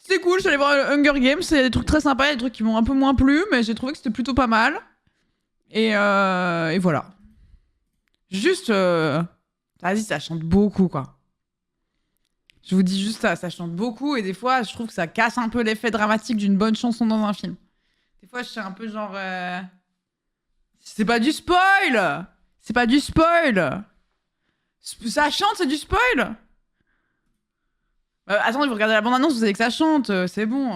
C'est cool, je suis allée voir Hunger Games, il y a des trucs très sympas, il y a des trucs qui m'ont un peu moins plu, mais j'ai trouvé que c'était plutôt pas mal. Et voilà. Juste, vas-y, ça chante beaucoup, quoi. Je vous dis juste ça chante beaucoup, et des fois, je trouve que ça casse un peu l'effet dramatique d'une bonne chanson dans un film. Des fois, je suis un peu genre... C'est pas du spoil. C'est pas du spoil. Ça chante, c'est du spoil. Attendez, vous regardez la bande-annonce, vous savez que ça chante, c'est bon.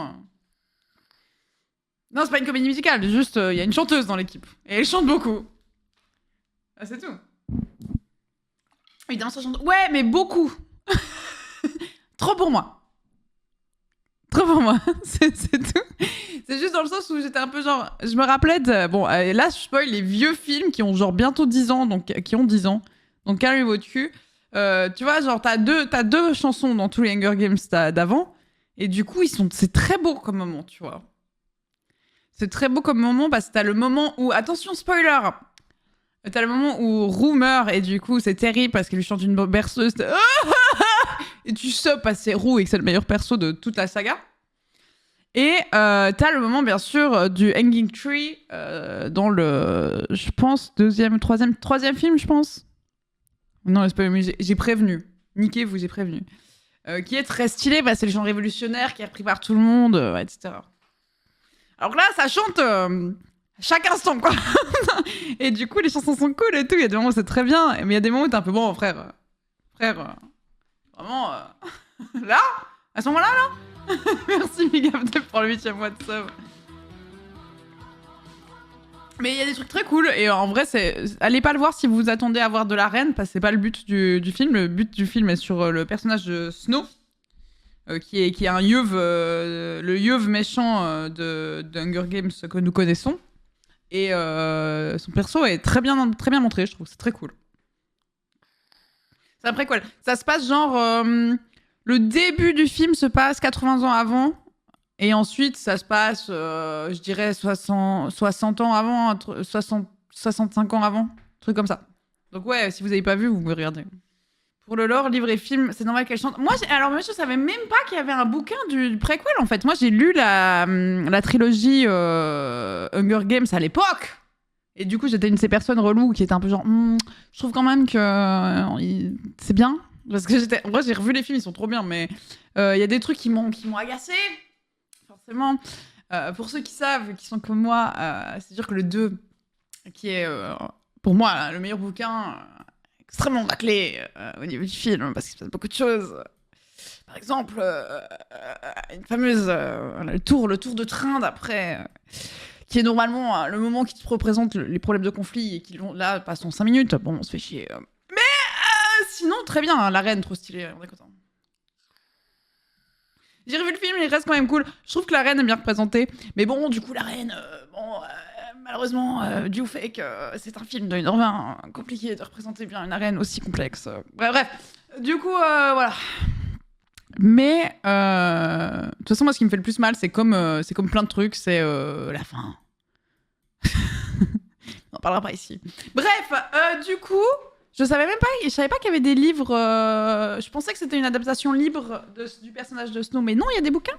Non, c'est pas une comédie musicale, juste il y a une chanteuse dans l'équipe. Et elle chante beaucoup. Ah, c'est tout. Évidemment, ça chante. Ouais, mais beaucoup. Trop pour moi. Trop pour moi. c'est tout. C'est juste dans le sens où j'étais un peu genre... Je me rappelais de... Bon, là, je spoil les vieux films qui ont genre bientôt 10 ans, donc qui ont 10 ans. Donc, calmez votre cul. Tu vois, genre, t'as deux chansons dans tous les Hunger Games d'avant. Et du coup, c'est très beau comme moment, tu vois. C'est très beau comme moment parce que t'as le moment où... Attention, spoiler. T'as le moment où Roux meurt et du coup, c'est terrible parce qu'il lui chante une berceuse. Et tu sais parce que c'est Roux et que c'est le meilleur perso de toute la saga. Et t'as le moment, bien sûr, du Hanging Tree dans le... Je pense, troisième film, je pense. Non, c'est pas... J'ai prévenu. Niquez-vous, j'ai prévenu. Qui est très stylé, bah, c'est le chant révolutionnaire qui est repris par tout le monde, etc. Alors que là, ça chante chaque instant, quoi. Et du coup, les chansons sont cool et tout. Il y a des moments où c'est très bien, mais il y a des moments où t'es un peu bon, frère. Vraiment, là, à ce moment-là, là. Merci, Migaptep, pour le 8e mois de sub. Mais il y a des trucs très cool, et en vrai, allez pas le voir si vous vous attendez à voir de la reine, parce que c'est pas le but du film. Le but du film est sur le personnage de Snow, qui est un yeuve, le yeuve méchant de Hunger Games que nous connaissons. Et son perso est très bien montré, je trouve. C'est très cool. C'est un préquel. Ça se passe genre... le début du film se passe 80 ans avant. Et ensuite, ça se passe, je dirais, 60 ans avant, 65 ans avant. Un truc comme ça. Donc ouais, si vous n'avez pas vu, vous pouvez regarder. Pour le lore, livre et film, c'est normal qu'elle chante. Moi, je savais même pas qu'il y avait un bouquin du préquel, en fait. Moi, j'ai lu la trilogie Hunger Games à l'époque. Et du coup, j'étais une de ces personnes reloues qui étaient un peu genre... je trouve quand même que c'est bien. Parce que moi, j'ai revu les films, ils sont trop bien, mais il y a des trucs qui m'ont agacé. Forcément. Pour ceux qui savent, qui sont comme moi, c'est sûr que le 2, qui est pour moi le meilleur bouquin, extrêmement bâclé au niveau du film, parce qu'il se passe beaucoup de choses. Par exemple, une fameuse le tour de train d'après, qui est normalement le moment qui te représente les problèmes de conflit, et qui là passent en 5 minutes. Bon, on se fait chier. Mais sinon, très bien, hein, la reine, trop stylée, on est content. J'ai revu le film, il reste quand même cool. Je trouve que la reine est bien représentée. Mais bon, du coup, la reine, malheureusement, dû au fait que c'est un film de 1h20, compliqué de représenter bien une reine aussi complexe. Bref. Du coup, voilà. Mais, de toute façon, moi, ce qui me fait le plus mal, c'est comme plein de trucs, c'est la fin. On en parlera pas ici. Bref, du coup... Je savais pas qu'il y avait des livres. Je pensais que c'était une adaptation libre du personnage de Snow, mais non, il y a des bouquins.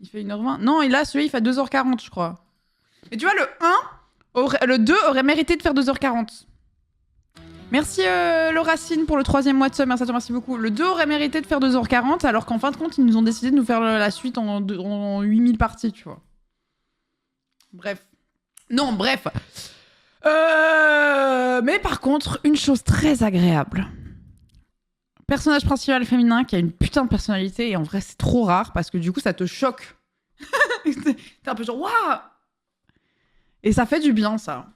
Il fait 1h20. Non, et là, celui-là, il fait 2h40, je crois. Mais tu vois, le 2 aurait mérité de faire 2h40. Merci Lauracine pour le 3e mois de sub, merci beaucoup. Le 2 aurait mérité de faire 2h40, alors qu'en fin de compte, ils nous ont décidé de nous faire la suite en 8000 parties, tu vois. Bref. Non, bref. Mais par contre, une chose très agréable. Personnage principal féminin qui a une putain de personnalité, et en vrai, c'est trop rare parce que du coup, ça te choque. T'es un peu genre, waouh! Et ça fait du bien, ça.